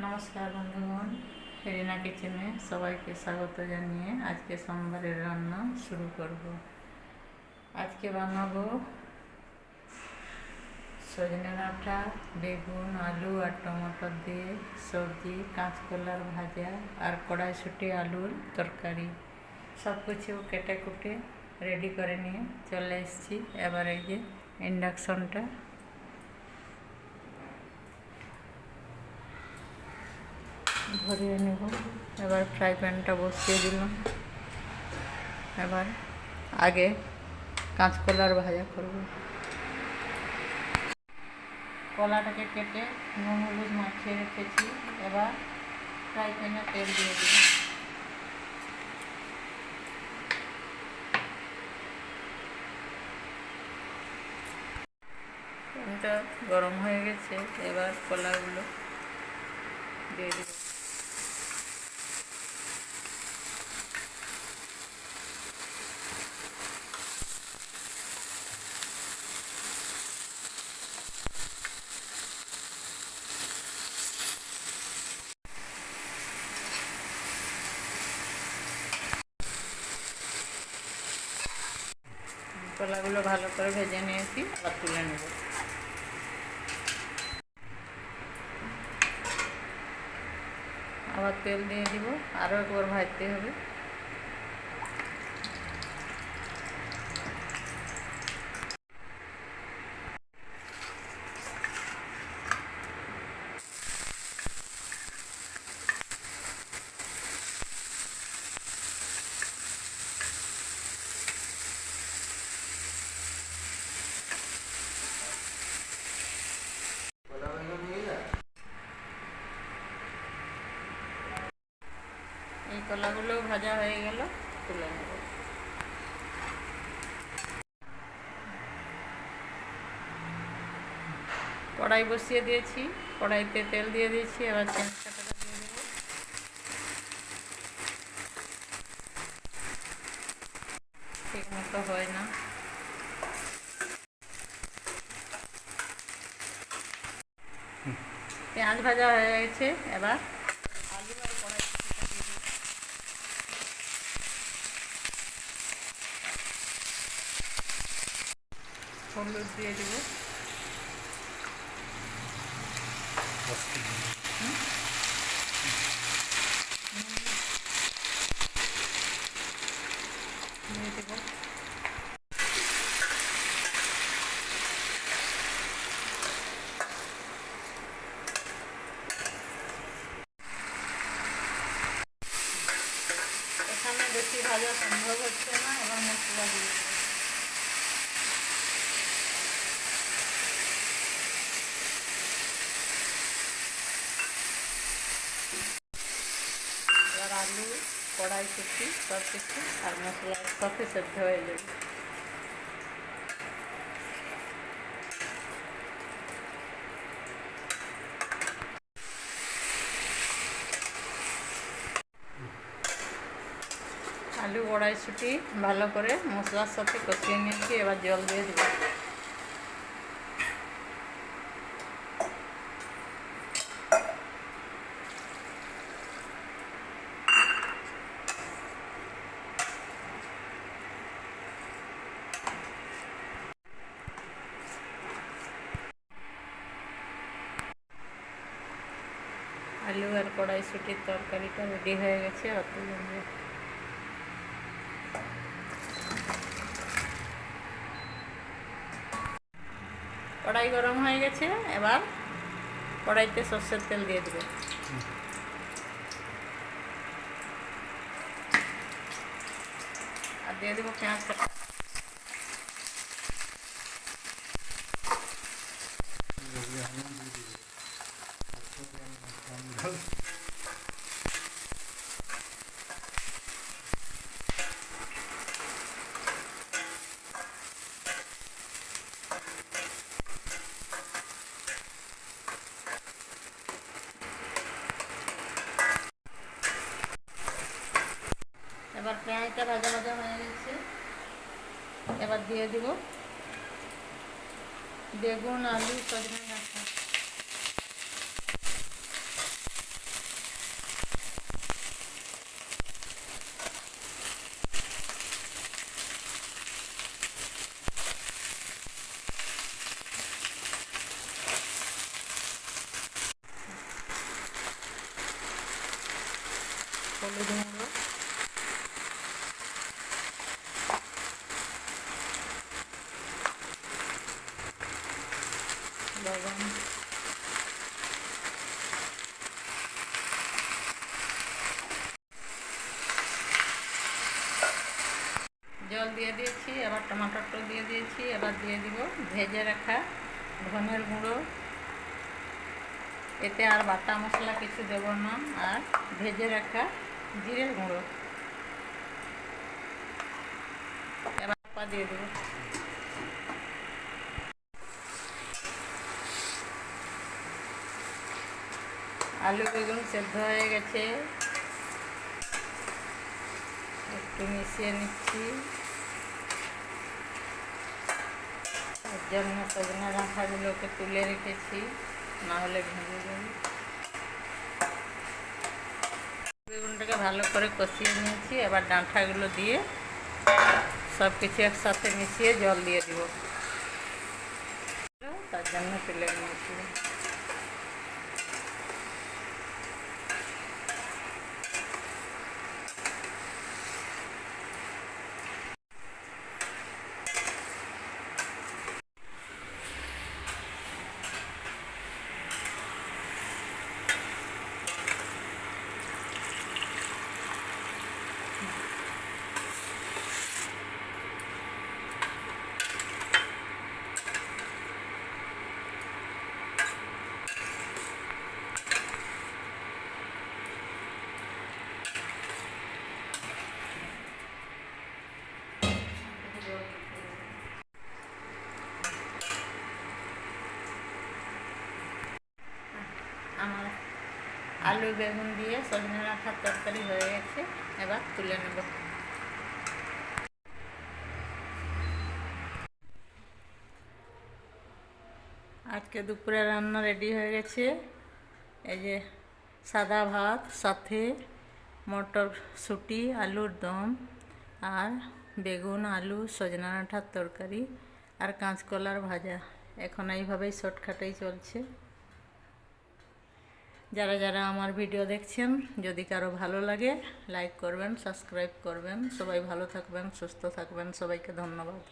নমস্কার বন্ধুগণ, রিনা কিচেনে সবাইকে স্বাগত জানিয়ে আজকে সোমবারের রান্না শুরু করব। আজকে বানাবো সজনে ডাঁটা, বেগুন, আলু আর টমেটো দিয়ে সবজি, কাঁচকলার ভাজা আর কড়াইশুঁটি আলুর তরকারি। সব কিছু কেটে কুটে রেডি করে নিয়ে চলে এসেছি। এবার এই যে ইন্ডাকশনটা ভরিয়ে নেব। এবার ফ্রাই প্যানটা বসিয়ে দিলাম। এবার আগে কাঁচকলার ভাজা করব। কলাটাকে কেটে নুন হলুদ মাখিয়ে রেখেছি। এবার ফ্রাই প্যানে তেল দিয়ে দিই। তেলটা গরম হয়ে গেছে, এবার কলাগুলো দিয়ে দিব। কলাগুলো ভালো করে ভেজে নিয়েছি, আবার তুলে নেব। আবার তেল দিয়ে দিব, আরও একবার ভাজতে হবে। এই কলাগুলো ভাজা হয়ে গেল, তুলে নেব। কড়াই বসিয়ে দিয়েছি, কড়াইতে তেল দিয়ে দিয়েছি। এবার পেঁয়াজ কাটাটা দিয়ে দেবো। ঠিক মতো হয় না। পেঁয়াজ ভাজা হয়ে গেছে, এবার আলু আর কড়াইশুঁটিটা দিয়ে দেবো। হলুদ দিয়ে দেবো। দিয়ে দেবো। এখানে বেশি ভাজা সম্ভব হচ্ছে না, এবার মশলা দিয়ে দেবো। এবার আলু, কড়াইশুঁটি সব কিছু আর মশলা সাথে সেদ্ধ হয়ে যাবে। আলু কড়াইশুঁটি ভালো করে মশলার সাথে কষিয়ে নিয়েছি, এবার জল দিয়ে দেবো। আলু আর কড়াইশুঁটির তরকারিটা রেডি হয়ে গেছে। অত জন্য কড়াই গরম হয়ে গেছে, এবার কড়াইতে সর্ষের তেল দিয়ে দেবে। আর দিয়ে দেবো পেঁয়াজ কাটা। এবার পেঁয়াজটা ভাজা ভাজা হয়ে গেছে, এবার দিয়ে দিব বেগুন, আলু, সজনে ডাঁটা। হলুদ গুঁড়ো, লবণ, জল দিয়ে দিয়েছি, এবার টমাটোটা দিয়ে দিয়েছি। এবার দিয়ে দিব ভেজে রাখা ধনের গুঁড়ো। এতে আর বাটা মশলা কিছু দেব না, আর ভেজে রাখা জিরের গুঁড়ো। এবার পা দিয়ে দেব। আলু বেগুন সেদ্ধ হয়ে গেছে, একটু মিশিয়ে নিচ্ছি। তার জন্য সজনে ডাঁটাগুলোকে তুলে রেখেছি, না হলে ভেঙে যাবে। বেগুনটাকে ভালো করে কষিয়ে নিয়েছি। এবার ডাঁটাগুলো দিয়ে সব কিছু একসাথে মিশিয়ে জল দিয়ে দিব। তার জন্য তুলে নিয়েছি। আমার আলু বেগুন দিয়ে সজনে ডাঁটার তরকারি হয়ে গেছে, এবার তুলে নেব। আজকে দুপুরে রান্না রেডি হয়ে গেছে। এই যে সাদা ভাত, সাথে মটরশুঁটি আলুর দম, আর বেগুন আলু সজনে ডাঁটার তরকারি, আর কাঁচকলার ভাজা। এখন এইভাবেই শর্টকাটেই চলছে। যারা যারা আমার ভিডিও দেখছেন, যদি কারো ভালো লাগে লাইক করবেন, সাবস্ক্রাইব করবেন। সবাই ভালো থাকবেন, সুস্থ থাকবেন। সবাইকে ধন্যবাদ।